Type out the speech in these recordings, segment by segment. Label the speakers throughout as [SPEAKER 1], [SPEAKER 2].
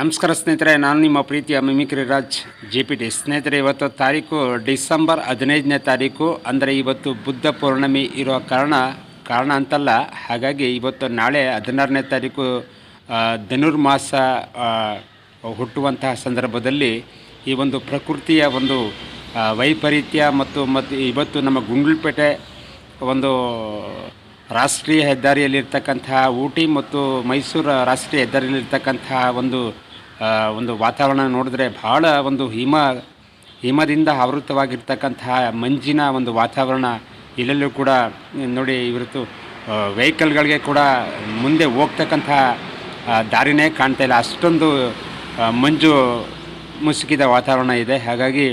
[SPEAKER 1] ನಮಸ್ಕಾರ ಸ್ನೇಹಿತರೆ, ನಾನು ನಿಮ್ಮ ಪ್ರೀತಿಯ ಮಿಮಿಕ್ರಿ ರಾಜ್ JPT. ಸ್ನೇಹಿತರೆ, ಇವತ್ತು ತಾರೀಕು ಡಿಸೆಂಬರ್ 15ನೇ ತಾರೀಕು, ಅಂದರೆ ಇವತ್ತು ಬುದ್ಧ ಪೌರ್ಣಮಿ ಇರೋ ಕಾರಣ ಅಂತಲ್ಲ. ಹಾಗಾಗಿ ಇವತ್ತು ನಾಳೆ 16ನೇ ತಾರೀಕು ಧನುರ್ಮಾಸ ಹುಟ್ಟುವಂತಹ ಸಂದರ್ಭದಲ್ಲಿ ಈ ಒಂದು ಪ್ರಕೃತಿಯ ಒಂದು ವೈಪರೀತ್ಯ ಮತ್ತು ಇವತ್ತು ನಮ್ಮ ಗುಂಡ್ಲುಪೇಟೆ ಒಂದು ರಾಷ್ಟ್ರೀಯ ಹೆದ್ದಾರಿಯಲ್ಲಿರ್ತಕ್ಕಂತಹ ಊಟಿ ಮತ್ತು ಮೈಸೂರು ರಾಷ್ಟ್ರೀಯ ಹೆದ್ದಾರಿಯಲ್ಲಿರ್ತಕ್ಕಂತಹ ಒಂದು ವಾತಾವರಣ ನೋಡಿದ್ರೆ ಭಾಳ ಒಂದು ಹಿಮದಿಂದ ಆವೃತವಾಗಿರ್ತಕ್ಕಂತಹ ಮಂಜಿನ ಒಂದು ವಾತಾವರಣ. ಇಲ್ಲೆಲ್ಲೂ ಕೂಡ ನೋಡಿ, ಇವತ್ತು ವೆಹಿಕಲ್ಗಳಿಗೆ ಕೂಡ ಮುಂದೆ ಹೋಗ್ತಕ್ಕಂತಹ ದಾರಿನೇ ಕಾಣ್ತಾ ಇಲ್ಲ, ಅಷ್ಟೊಂದು ಮಂಜು ಮುಸುಕಿದ ವಾತಾವರಣ ಇದೆ. ಹಾಗಾಗಿ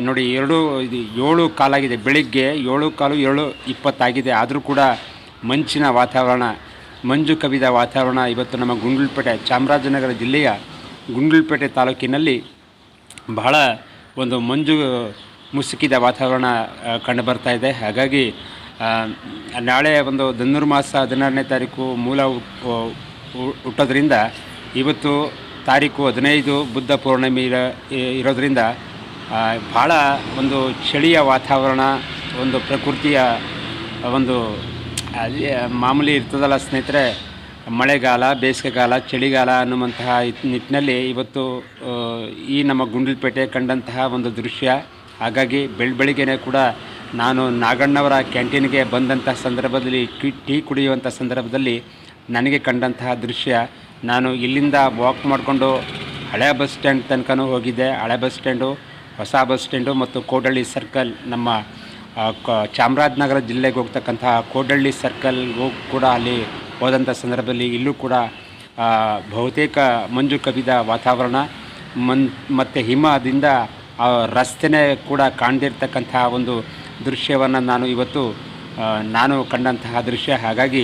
[SPEAKER 1] ನೋಡಿ, 7 ಕಾಲಾಗಿದೆ, ಬೆಳಿಗ್ಗೆ 7:20 ಆಗಿದೆ, ಆದರೂ ಕೂಡ ಮಂಜಿನ ವಾತಾವರಣ, ಮಂಜು ಕವಿದ ವಾತಾವರಣ ಇವತ್ತು ನಮ್ಮ ಗುಂಡ್ಲುಪೇಟೆ, ಚಾಮರಾಜನಗರ ಜಿಲ್ಲೆಯ ಗುಂಡ್ಲುಪೇಟೆ ತಾಲೂಕಿನಲ್ಲಿ ಬಹಳ ಒಂದು ಮಂಜು ಮುಸುಕಿದ ವಾತಾವರಣ ಕಂಡುಬರ್ತಾ ಇದೆ. ಹಾಗಾಗಿ ನಾಳೆ ಒಂದು ಧನುರ್ಮಾಸ 16ನೇ ತಾರೀಕು ಮೂಲ ಹುಟ್ಟೋದ್ರಿಂದ ಇವತ್ತು ತಾರೀಕು 15 ಬುದ್ಧ ಪೌರ್ಣಮಿ ಇರೋದರಿಂದ ಭಾಳ ಒಂದು ಚಳಿಯ ವಾತಾವರಣ, ಒಂದು ಪ್ರಕೃತಿಯ ಒಂದು ಮಾಮೂಲಿ ಇರ್ತದಲ್ಲ ಸ್ನೇಹಿತರೆ, ಮಳೆಗಾಲ, ಬೇಸಿಗೆಗಾಲ, ಚಳಿಗಾಲ ಅನ್ನುವಂತಹ ನಿಟ್ಟಿನಲ್ಲಿ ಇವತ್ತು ಈ ನಮ್ಮ ಗುಂಡ್ಲುಪೇಟೆ ಕಂಡಂತಹ ಒಂದು ದೃಶ್ಯ. ಹಾಗಾಗಿ ಬೆಳಗ್ಗೆನೇ ಕೂಡ ನಾನು ನಾಗಣ್ಣವರ ಕ್ಯಾಂಟೀನ್ಗೆ ಬಂದಂಥ ಸಂದರ್ಭದಲ್ಲಿ ಟೀ ಕುಡಿಯುವಂಥ ಸಂದರ್ಭದಲ್ಲಿ ನನಗೆ ಕಂಡಂತಹ ದೃಶ್ಯ. ನಾನು ಇಲ್ಲಿಂದ ವಾಕ್ ಮಾಡಿಕೊಂಡು ಹಳೆ ಬಸ್ ಸ್ಟ್ಯಾಂಡ್ ತನಕನೂ ಹೋಗಿದ್ದೆ. ಹಳೆ ಬಸ್ ಸ್ಟ್ಯಾಂಡು, ಹೊಸ ಬಸ್ ಸ್ಟ್ಯಾಂಡು ಮತ್ತು ಕೋಡಳ್ಳಿ ಸರ್ಕಲ್, ನಮ್ಮ ಚಾಮರಾಜನಗರ ಜಿಲ್ಲೆಗೆ ಹೋಗ್ತಕ್ಕಂತಹ ಕೋಡಳ್ಳಿ ಸರ್ಕಲ್ಗೂ ಕೂಡ ಅಲ್ಲಿ ಹೋದಂಥ ಸಂದರ್ಭದಲ್ಲಿ ಇಲ್ಲೂ ಕೂಡ ಬಹುತೇಕ ಮಂಜು ಕವಿದ ವಾತಾವರಣ, ಮತ್ತು ಹಿಮದಿಂದ ರಸ್ತೆನೇ ಕೂಡ ಕಾಣದಿರ್ತಕ್ಕಂತಹ ಒಂದು ದೃಶ್ಯವನ್ನು ನಾನು ಕಂಡಂತಹ ದೃಶ್ಯ. ಹಾಗಾಗಿ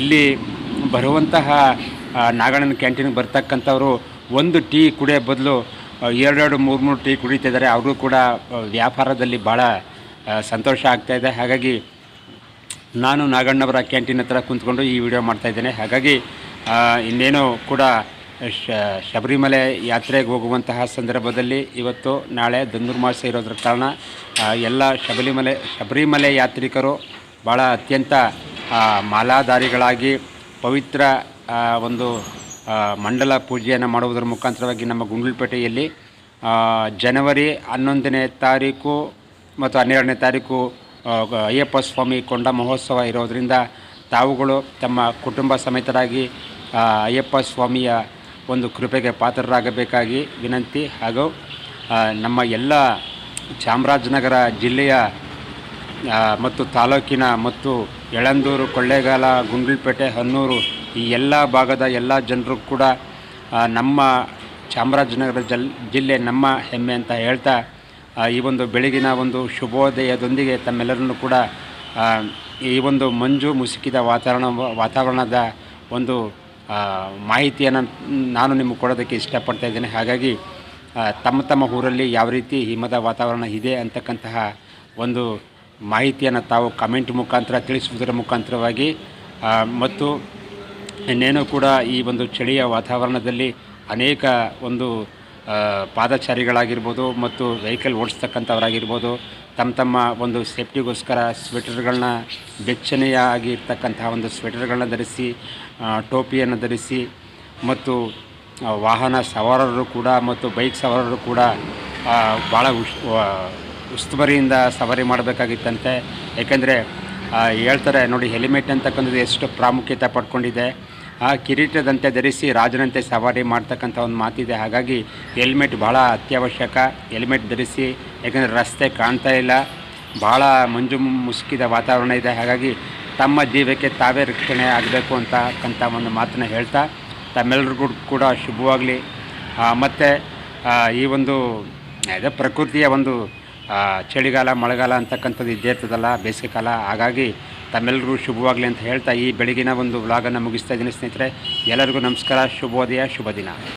[SPEAKER 1] ಇಲ್ಲಿ ಬರುವಂತಹ ನಾಗಣ್ಣನ ಕ್ಯಾಂಟೀನ್ಗೆ ಬರ್ತಕ್ಕಂಥವರು ಒಂದು ಟೀ ಕುಡಿಯೋ ಬದಲು 2-3 ಟೀ ಕುಡಿತಿದ್ದಾರೆ. ಅವರು ಕೂಡ ವ್ಯಾಪಾರದಲ್ಲಿ ಭಾಳ ಸಂತೋಷ ಆಗ್ತಾಯಿದೆ. ಹಾಗಾಗಿ ನಾನು ನಾಗಣ್ಣವರ ಕ್ಯಾಂಟೀನ್ ಹತ್ರ ಕುಂತ್ಕೊಂಡು ಈ ವಿಡಿಯೋ ಮಾಡ್ತಾಯಿದ್ದೇನೆ. ಹಾಗಾಗಿ ಇನ್ನೇನು ಕೂಡ ಶಬರಿಮಲೆ ಯಾತ್ರೆಗೆ ಹೋಗುವಂತಹ ಸಂದರ್ಭದಲ್ಲಿ ಇವತ್ತು ನಾಳೆ ಧನುರ್ಮಾಸ ಇರೋದ್ರ ಕಾರಣ ಎಲ್ಲ ಶಬರಿಮಲೆ ಯಾತ್ರಿಕರು ಭಾಳ ಅತ್ಯಂತ ಮಾಲಾಧಾರಿಗಳಾಗಿ ಪವಿತ್ರ ಒಂದು ಮಂಡಲ ಪೂಜೆಯನ್ನು ಮಾಡುವುದರ ಮುಖಾಂತರವಾಗಿ ನಮ್ಮ ಗುಂಡ್ಲುಪೇಟೆಯಲ್ಲಿ ಜನವರಿ 11ನೇ ತಾರೀಕು ಮತ್ತು 12ನೇ ತಾರೀಕು ಅಯ್ಯಪ್ಪ ಸ್ವಾಮಿ ಕೊಂಡ ಮಹೋತ್ಸವ ಇರೋದರಿಂದ ತಾವುಗಳು ತಮ್ಮ ಕುಟುಂಬ ಸಮೇತರಾಗಿ ಅಯ್ಯಪ್ಪ ಸ್ವಾಮಿಯ ಒಂದು ಕೃಪೆಗೆ ಪಾತ್ರರಾಗಬೇಕಾಗಿ ವಿನಂತಿ. ಹಾಗೂ ನಮ್ಮ ಎಲ್ಲ ಚಾಮರಾಜನಗರ ಜಿಲ್ಲೆಯ ಮತ್ತು ತಾಲೂಕಿನ ಮತ್ತು ಯಳಂದೂರು, ಕೊಳ್ಳೇಗಾಲ, ಗುಂಡ್ಲುಪೇಟೆ, ಹನ್ನೂರು ಈ ಎಲ್ಲ ಭಾಗದ ಎಲ್ಲ ಜನರು ಕೂಡ ನಮ್ಮ ಚಾಮರಾಜನಗರ ಜಿಲ್ಲೆ ನಮ್ಮ ಹೆಮ್ಮೆ ಅಂತ ಹೇಳ್ತಾ, ಈ ಒಂದು ಬೆಳಗಿನ ಒಂದು ಶುಭೋದಯದೊಂದಿಗೆ ತಮ್ಮೆಲ್ಲರನ್ನು ಕೂಡ ಈ ಒಂದು ಮಂಜು ಮುಸುಕಿದ ವಾತಾವರಣದ ಒಂದು ಮಾಹಿತಿಯನ್ನು ನಾನು ನಿಮಗೆ ಕೊಡೋದಕ್ಕೆ ಇಷ್ಟಪಡ್ತಾ ಇದ್ದೇನೆ. ಹಾಗಾಗಿ ತಮ್ಮ ಊರಲ್ಲಿ ಯಾವ ರೀತಿ ಹಿಮದ ವಾತಾವರಣ ಇದೆ ಅಂತಕ್ಕಂತಹ ಒಂದು ಮಾಹಿತಿಯನ್ನು ತಾವು ಕಮೆಂಟ್ ಮುಖಾಂತರ ತಿಳಿಸುವುದರ ಮುಖಾಂತರವಾಗಿ, ಮತ್ತು ಇನ್ನೇನು ಕೂಡ ಈ ಒಂದು ಚಳಿಯ ವಾತಾವರಣದಲ್ಲಿ ಅನೇಕ ಒಂದು ಪಾದಚಾರಿಗಳಾಗಿರ್ಬೋದು ಮತ್ತು ವೆಹಿಕಲ್ ಓಡಿಸ್ತಕ್ಕಂಥವರಾಗಿರ್ಬೋದು ತಮ್ಮ ಒಂದು ಸೇಫ್ಟಿಗೋಸ್ಕರ ಸ್ವೆಟರ್ಗಳನ್ನ, ಬೆಚ್ಚನೆಯಾಗಿರ್ತಕ್ಕಂತಹ ಒಂದು ಸ್ವೆಟರ್ಗಳನ್ನ ಧರಿಸಿ, ಟೋಪಿಯನ್ನು ಧರಿಸಿ, ಮತ್ತು ವಾಹನ ಸವಾರರು ಕೂಡ ಮತ್ತು ಬೈಕ್ ಸವಾರರು ಕೂಡ ಭಾಳ ಉಸ್ತುವಾರಿಯಿಂದ ಸವಾರಿ ಮಾಡಬೇಕಾಗಿತ್ತಂತೆ. ಏಕೆಂದರೆ ಹೇಳ್ತಾರೆ ನೋಡಿ, ಹೆಲ್ಮೆಟ್ ಅಂತಕ್ಕಂಥದ್ದು ಎಷ್ಟು ಪ್ರಾಮುಖ್ಯತೆ ಪಡ್ಕೊಂಡಿದೆ. ಕಿರೀಟದಂತೆ ಧರಿಸಿ ರಾಜನಂತೆ ಸವಾರಿ ಮಾಡ್ತಕ್ಕಂಥ ಒಂದು ಮಾತಿದೆ. ಹಾಗಾಗಿ ಹೆಲ್ಮೆಟ್ ಭಾಳ ಅತ್ಯವಶ್ಯಕ. ಹೆಲ್ಮೆಟ್ ಧರಿಸಿ, ಯಾಕೆಂದರೆ ರಸ್ತೆ ಕಾಣ್ತಾ ಇಲ್ಲ, ಭಾಳ ಮಂಜು ಮುಸುಕಿದ ವಾತಾವರಣ ಇದೆ. ಹಾಗಾಗಿ ತಮ್ಮ ಜೀವಕ್ಕೆ ತಾವೇ ರಕ್ಷಣೆ ಆಗಬೇಕು ಅಂತಕ್ಕಂಥ ಒಂದು ಮಾತನ್ನು ಹೇಳ್ತಾ, ತಮ್ಮೆಲ್ಲರಿಗೂ ಕೂಡ ಶುಭವಾಗಲಿ. ಮತ್ತು ಈ ಒಂದು ಪ್ರಕೃತಿಯ ಒಂದು ಚಳಿಗಾಲ, ಮಳೆಗಾಲ ಅಂತಕ್ಕಂಥದ್ದು ಇದ್ದೇ ಇರ್ತದಲ್ಲ, ಬೇಸಿಗೆ ಕಾಲ. ಹಾಗಾಗಿ ತಮ್ಮೆಲ್ಲರಿಗೂ ಶುಭವಾಗಲಿ ಅಂತ ಹೇಳ್ತಾ ಈ ಬೆಳಗಿನ ಒಂದು ವ್ಲಾಗನ್ನು ಮುಗಿಸ್ತಾ ಇದ್ದೀನಿ ಸ್ನೇಹಿತರೆ. ಎಲ್ಲರಿಗೂ ನಮಸ್ಕಾರ, ಶುಭೋದಯ, ಶುಭ ದಿನ.